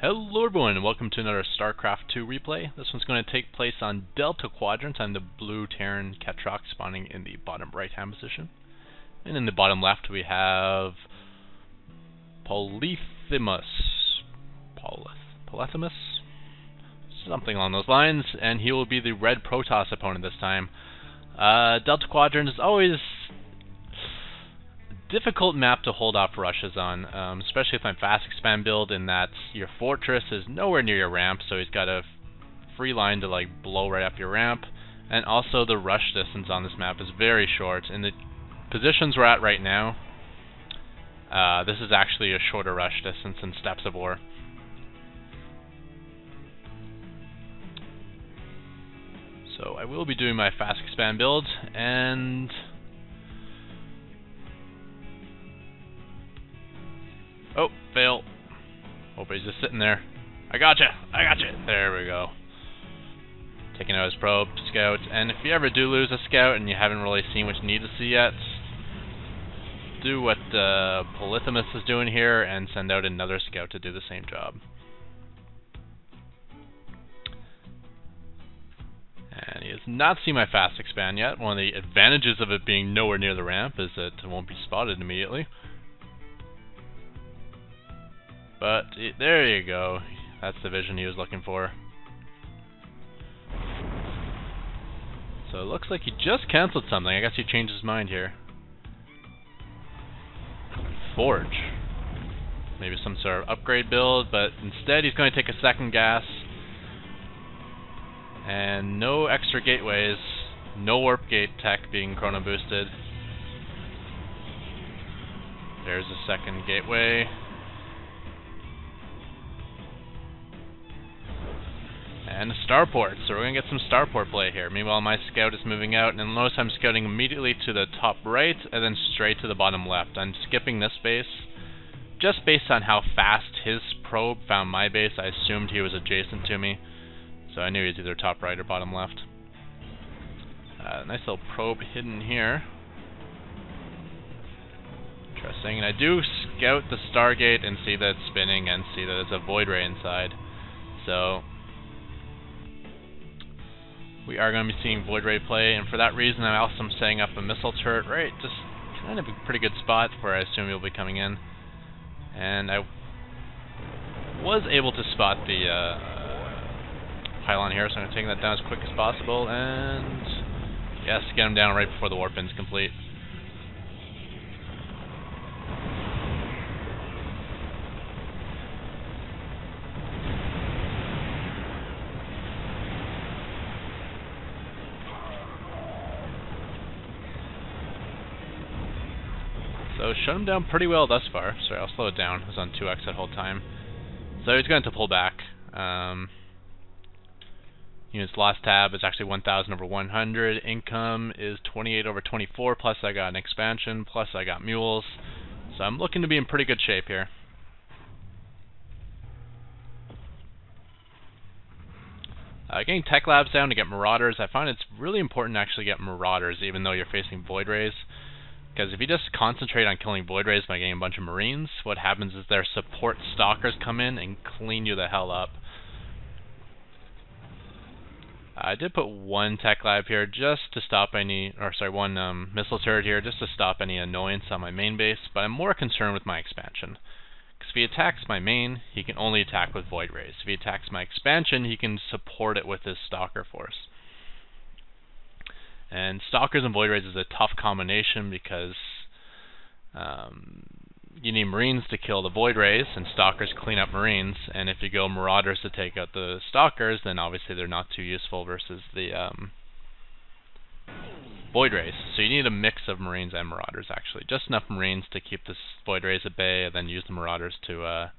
Hello everyone, and welcome to another Starcraft 2 replay. This one's going to take place on Delta Quadrant. I'm the blue Terran Ketroc spawning in the bottom right hand position. And in the bottom left we have Polyphemus. Polyphemus? Something along those lines, and he will be the red Protoss opponent this time. Delta Quadrant is always difficult map to hold off rushes on, especially if I'm fast expand build, in that your fortress is nowhere near your ramp, so he's got a free line to like blow right up your ramp, and also the rush distance on this map is very short. In the positions we're at right now, this is actually a shorter rush distance than Steppes of War. So I will be doing my fast expand build, and oh, fail. Hope he's just sitting there. I gotcha! There we go. Taking out his probe, scout, and if you ever do lose a scout and you haven't really seen what you need to see yet, do what Polyphemus is doing here and send out another scout to do the same job. And he has not seen my fast expand yet. One of the advantages of it being nowhere near the ramp is that it won't be spotted immediately. But there you go. That's the vision he was looking for. So it looks like he just cancelled something. I guess he changed his mind here. Forge. Maybe some sort of upgrade build, but instead he's going to take a second gas. And no extra gateways. No warp gate tech being chrono boosted. There's a second gateway. And a starport, so we're going to get some starport play here. Meanwhile, my scout is moving out, and notice I'm scouting immediately to the top right, and then straight to the bottom left. I'm skipping this base, just based on how fast his probe found my base. I assumed he was adjacent to me, so I knew he was either top right or bottom left. Nice little probe hidden here. Interesting, and I do scout the Stargate and see that it's spinning, and see that it's a void ray inside. So we are going to be seeing Void Ray play, and for that reason I also am setting up a missile turret right just kind of a pretty good spot where I assume he'll be coming in. And I was able to spot the pylon here, so I'm going to take that down as quick as possible, and yes, get him down right before the warp bin's complete. So shut him down pretty well thus far. Sorry, I'll slow it down. I was on 2x that whole time. So he's going to pull back. Units lost tab is actually 1,000 over 100. Income is 28 over 24, plus I got an expansion, plus I got mules. So I'm looking to be in pretty good shape here. Getting tech labs down to get marauders. I find it's really important to actually get marauders even though you're facing void rays. Because if you just concentrate on killing void rays by getting a bunch of marines, what happens is their support stalkers come in and clean you the hell up. I did put one tech lab here just to stop any, or sorry, one missile turret here just to stop any annoyance on my main base, but I'm more concerned with my expansion. Because if he attacks my main, he can only attack with void rays. If he attacks my expansion, he can support it with his stalker force. And Stalkers and Void Rays is a tough combination because you need Marines to kill the Void Rays, and Stalkers clean up Marines, and if you go Marauders to take out the Stalkers, then obviously they're not too useful versus the Void Rays. So you need a mix of Marines and Marauders, actually. Just enough Marines to keep the Void Rays at bay, and then use the Marauders to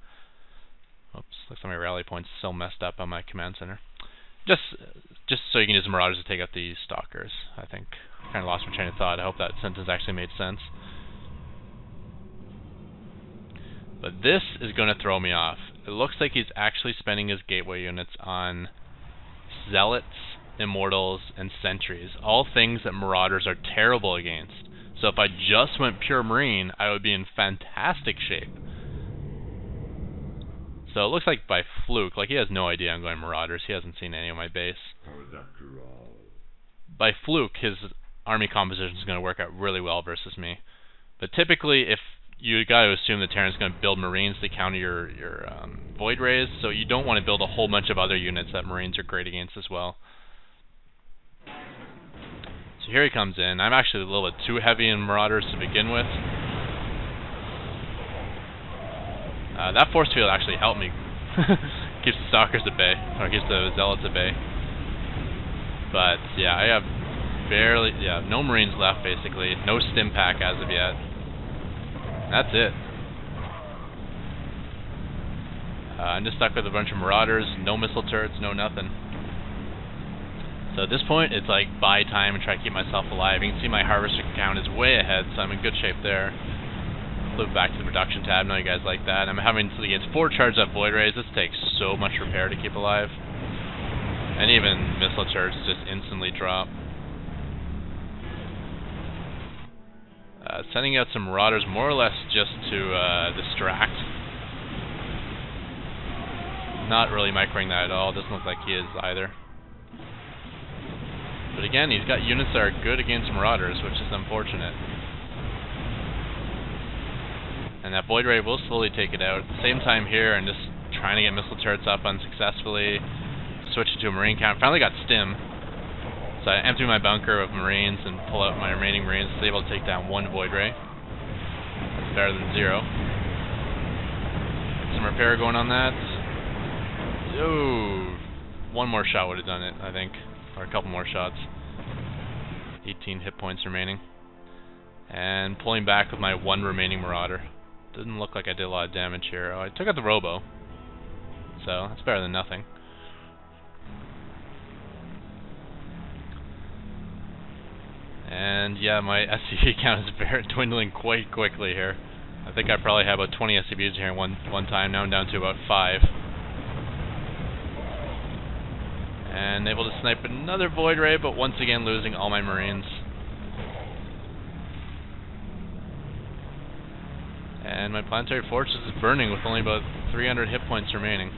oops, looks like my rally point's still messed up on my command center. Just so you can use the Marauders to take out the Stalkers. I think I kind of lost my train of thought. I hope that sentence actually made sense. But this is going to throw me off. It looks like he's actually spending his gateway units on Zealots, Immortals, and Sentries. All things that Marauders are terrible against. So if I just went pure Marine, I would be in fantastic shape. So it looks like by fluke, like he has no idea I'm going Marauders. He hasn't seen any of my base. By fluke, his army composition is going to work out really well versus me. But typically, if you got to assume the Terran's going to build Marines to counter your Void Rays, so you don't want to build a whole bunch of other units that Marines are great against as well. So here he comes in. I'm actually a little bit too heavy in Marauders to begin with. That force field actually helped me. Keeps the Stalkers at bay, or keeps the Zealots at bay. But yeah, I have barely, no Marines left basically. No stim pack as of yet. That's it. I'm just stuck with a bunch of Marauders, no missile turrets, no nothing. So at this point, it's like buy time and try to keep myself alive. You can see my harvester count is way ahead, so I'm in good shape there. Flip back to the production tab. I know you guys like that. I'm having to get 4 charged up Void Rays. This takes so much repair to keep alive. And even missile turrets just instantly drop. Sending out some Marauders more or less just to distract. Not really microing that at all. Doesn't look like he is either. But again, he's got units that are good against Marauders, which is unfortunate. And that Void Ray will slowly take it out. At the same time here, and just trying to get missile turrets up unsuccessfulully. Switch it to a Marine count. Finally got stim. So I empty my bunker of Marines and pull out my remaining Marines. So able to take down 1 Void Ray. That's better than 0. Some repair going on that. Oh, 1 more shot would have done it, I think. Or a couple more shots. 18 hit points remaining. And pulling back with my 1 remaining Marauder. Didn't look like I did a lot of damage here. Oh, I took out the Robo. So, that's better than nothing. And yeah, my SCV count is dwindling quite quickly here. I think I probably had about 20 SCVs here one time. Now I'm down to about 5. And able to snipe another Void Ray, but once again losing all my Marines. And my Planetary Fortress is burning with only about 300 hit points remaining.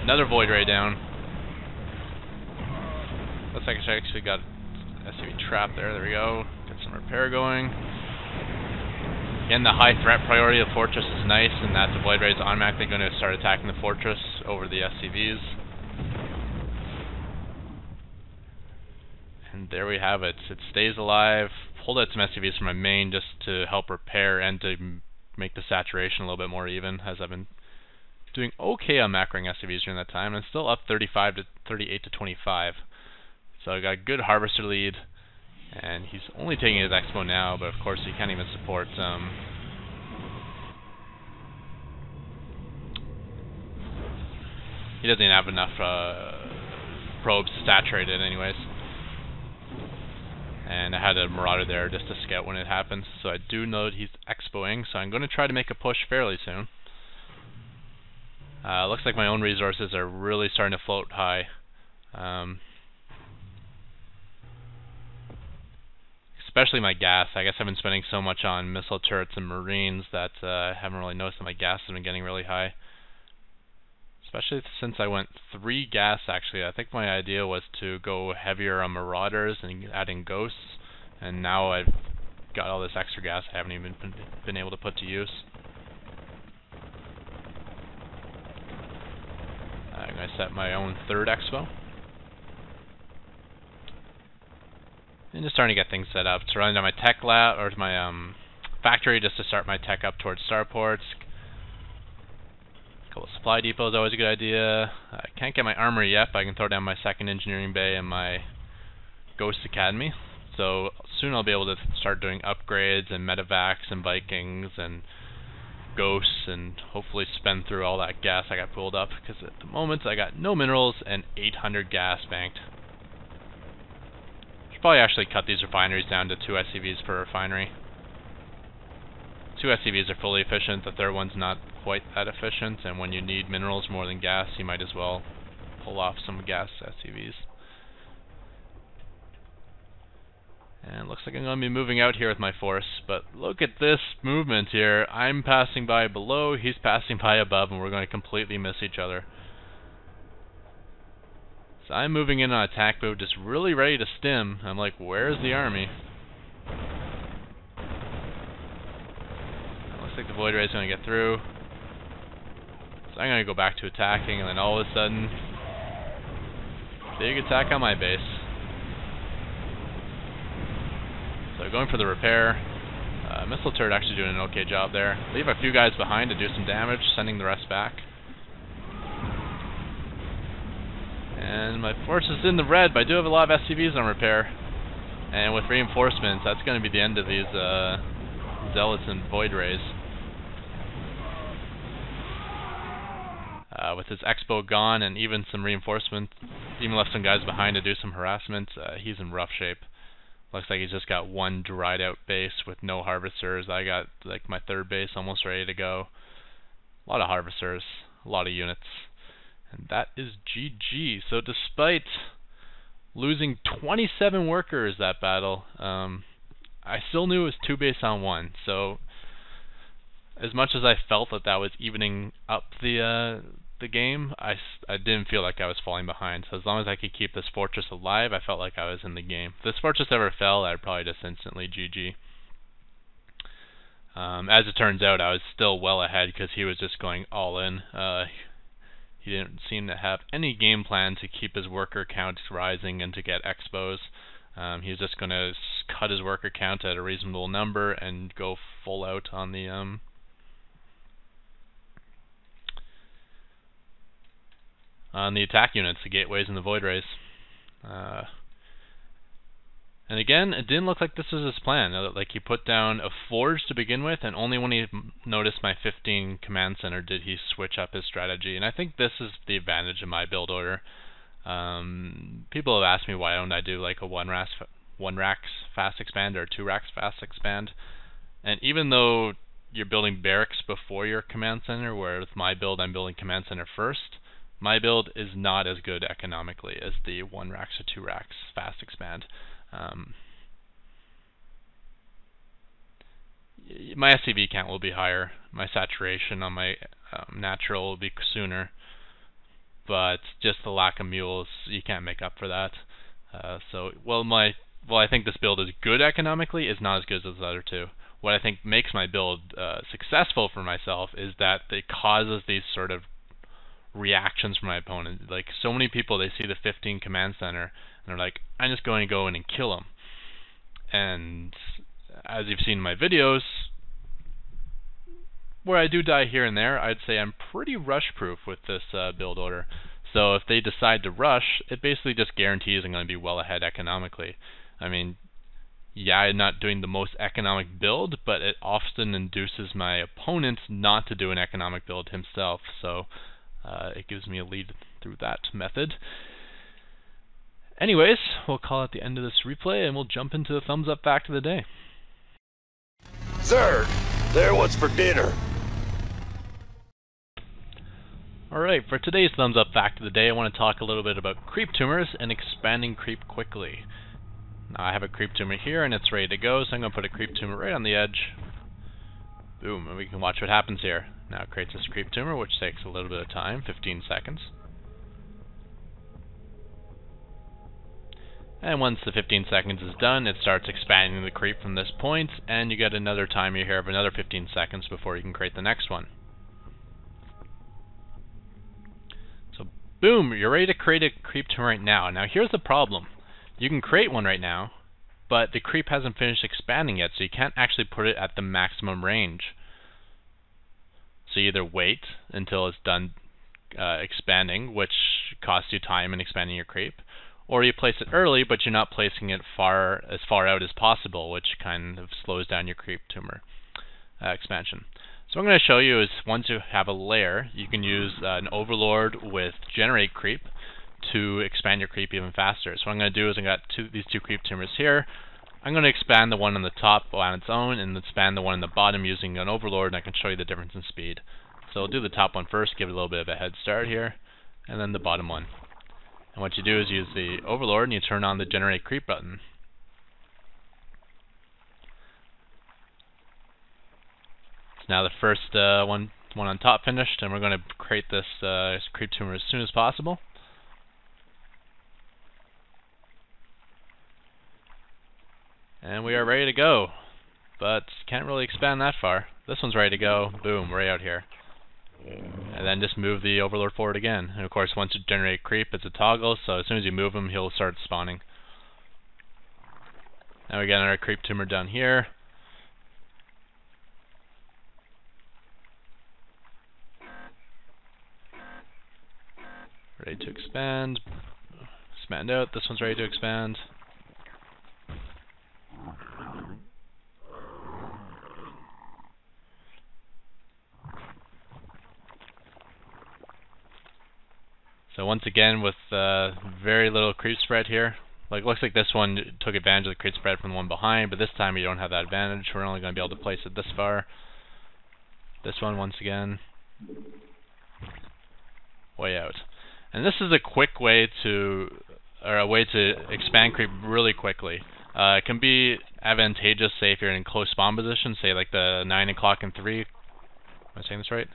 Another Void Ray down. Looks like I actually got SCV trap there. There we go. Get some repair going. Again, the high threat priority of the fortress is nice, and that the Void Ray is automatically going to start attacking the fortress over the SCVs. And there we have it. It stays alive. Pulled out some SCVs from my main just to help repair and to make the saturation a little bit more even, as I've been doing okay on macroing SCVs during that time. I'm still up 38 to 25. So I got a good harvester lead, and he's only taking his expo now, but of course he can't even support he doesn't even have enough probes to saturate it anyways. And I had a Marauder there just to scout when it happens, so I do know that he's expoing, so I'm going to try to make a push fairly soon. Looks like my own resources are really starting to float high. Especially my gas. I guess I've been spending so much on missile turrets and Marines that I haven't really noticed that my gas has been getting really high. Especially since I went 3 gas actually. I think my idea was to go heavier on Marauders and add in Ghosts. And now I've got all this extra gas I haven't even been able to put to use. I'm going to set my own 3rd expo. And just starting to get things set up. So running down my tech lab, or my factory just to start my tech up towards starports. A couple of supply depots, always a good idea. I can't get my armory yet, but I can throw down my 2nd engineering bay and my Ghost Academy. So soon I'll be able to start doing upgrades and medevacs and Vikings and Ghosts, and hopefully spend through all that gas I got pulled up, because at the moment I got no minerals and 800 gas banked. Should probably actually cut these refineries down to 2 SCVs per refinery. 2 SCVs are fully efficient, the 3rd one's not quite that efficient, and when you need minerals more than gas, you might as well pull off some gas SCVs. And looks like I'm going to be moving out here with my force, but look at this movement here. I'm passing by below, he's passing by above, and we're going to completely miss each other. So I'm moving in on attack mode, just really ready to stim. I'm like, where's the army? Looks like the Void Ray is going to get through. So I'm going to go back to attacking, and then all of a sudden, big attack on my base. So going for the repair. Missile turret actually doing an okay job there. Leave a few guys behind to do some damage, sending the rest back. And my force is in the red, but I do have a lot of SCVs on repair. And with reinforcements, that's going to be the end of these Zealots and Void Rays. With his Expo gone and even some reinforcements, even left some guys behind to do some harassment, he's in rough shape. Looks like he's just got one dried out base with no harvesters. I got like my third base almost ready to go. A lot of harvesters, a lot of units. And that is GG. So despite losing 27 workers that battle, I still knew it was 2 base on 1. So as much as I felt that that was evening up the game, I didn't feel like I was falling behind. So as long as I could keep this fortress alive, I felt like I was in the game. If this fortress ever fell, I'd probably just instantly GG. As it turns out, I was still well ahead because he was just going all in. He didn't seem to have any game plan to keep his worker count rising and to get expos. He was just going to cut his worker count at a reasonable number and go full out on the attack units, the gateways and the Void Rays. And again, it didn't look like this was his plan. Like, he put down a forge to begin with, and only when he noticed my 15 command center did he switch up his strategy. And I think this is the advantage of my build order. People have asked me why don't I do like a 1 racks fast expand or 2 racks fast expand. And even though you're building barracks before your command center, where with my build I'm building command center first, my build is not as good economically as the 1 racks or 2 racks fast expand. My SCV count will be higher. My saturation on my natural will be sooner. But just the lack of mules, you can't make up for that. I think this build is good economically, is not as good as the other two. What I think makes my build successful for myself is that it causes these sort of reactions from my opponent. Like, so many people, they see the 15 command center and they're like, I'm just going to go in and kill him. And as you've seen in my videos, where I do die here and there, I'd say I'm pretty rush proof with this build order. So if they decide to rush, it basically just guarantees I'm going to be well ahead economically. I mean, yeah, I'm not doing the most economic build, but it often induces my opponent not to do an economic build himself. So it gives me a lead through that method. Anyways, we'll call it the end of this replay, and we'll jump into the thumbs up fact of the day. Zerg, there what's for dinner. Alright, for today's thumbs up fact of the day, I want to talk a little bit about creep tumors and expanding creep quickly. Now I have a creep tumor here and it's ready to go, so I'm going to put a creep tumor right on the edge. Boom, and we can watch what happens here. Now it creates this creep tumor, which takes a little bit of time, 15 seconds. And once the 15 seconds is done, it starts expanding the creep from this point, and you get another timer here of another 15 seconds before you can create the next one. So boom, you're ready to create a creep tumor right now. Now here's the problem. You can create one right now, but the creep hasn't finished expanding yet, so you can't actually put it at the maximum range. So you either wait until it's done expanding, which costs you time in expanding your creep, or you place it early, but you're not placing it as far out as possible, which kind of slows down your creep tumor expansion. So what I'm going to show you is, once you have a layer, you can use an overlord with generate creep to expand your creep even faster. So what I'm going to do is I've got these two creep tumors here. I'm going to expand the one on the top on its own and expand the one on the bottom using an overlord, and I can show you the difference in speed. So I'll do the top one first, give it a little bit of a head start here, and then the bottom one. And what you do is use the overlord and you turn on the generate creep button. So now the first one on top finished, and we're going to create this creep tumor as soon as possible. And we are ready to go, but can't really expand that far. This one's ready to go. Boom, right out here. And then just move the Overlord forward again. And of course, once you generate creep, it's a toggle, so as soon as you move him, he'll start spawning. Now we got our creep tumor down here. Ready to expand. Expand out. This one's ready to expand. So once again, with very little creep spread here. Like, looks like this one took advantage of the creep spread from the one behind, but this time you don't have that advantage. We're only going to be able to place it this far. This one, once again, way out. And this is a quick way to, or a way to expand creep really quickly. It can be advantageous, say, if you're in close spawn position, say like the 9 o'clock and 3. Am I saying this right?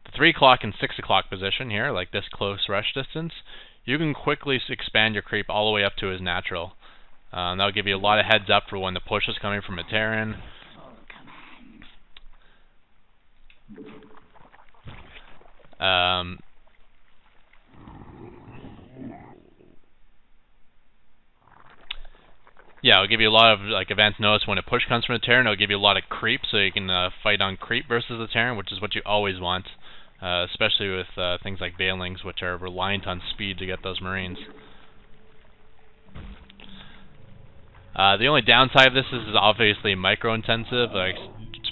The 3 o'clock and 6 o'clock position here, like this close rush distance, you can quickly expand your creep all the way up to his natural. That'll give you a lot of heads up for when the push is coming from a Terran. Yeah, it'll give you a lot of like advanced notice when a push comes from a Terran. It'll give you a lot of creep, so you can fight on creep versus the Terran, which is what you always want. Especially with things like Bailings, which are reliant on speed to get those Marines. The only downside of this is obviously micro-intensive. Like,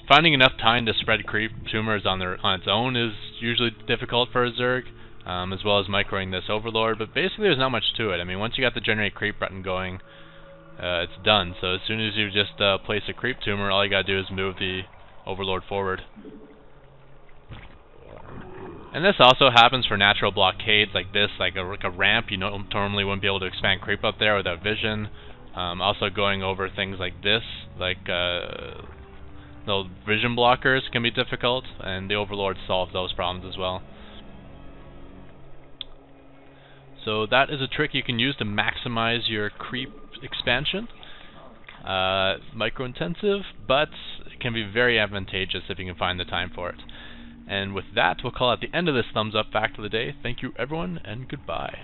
finding enough time to spread creep tumors on its own is usually difficult for a Zerg, as well as microing this Overlord. But basically, there's not much to it. I mean, once you got the generate creep button going, it's done. So as soon as you just place a creep tumor, all you gotta do is move the Overlord forward. And this also happens for natural blockades like this, like a ramp. You normally wouldn't be able to expand creep up there without vision. Also going over things like this, like the vision blockers can be difficult, and the Overlord solves those problems as well. So that is a trick you can use to maximize your creep expansion. Micro-intensive, but it can be very advantageous if you can find the time for it. And with that, we'll call it the end of this Thumbs Up Fact of the Day. Thank you, everyone, and goodbye.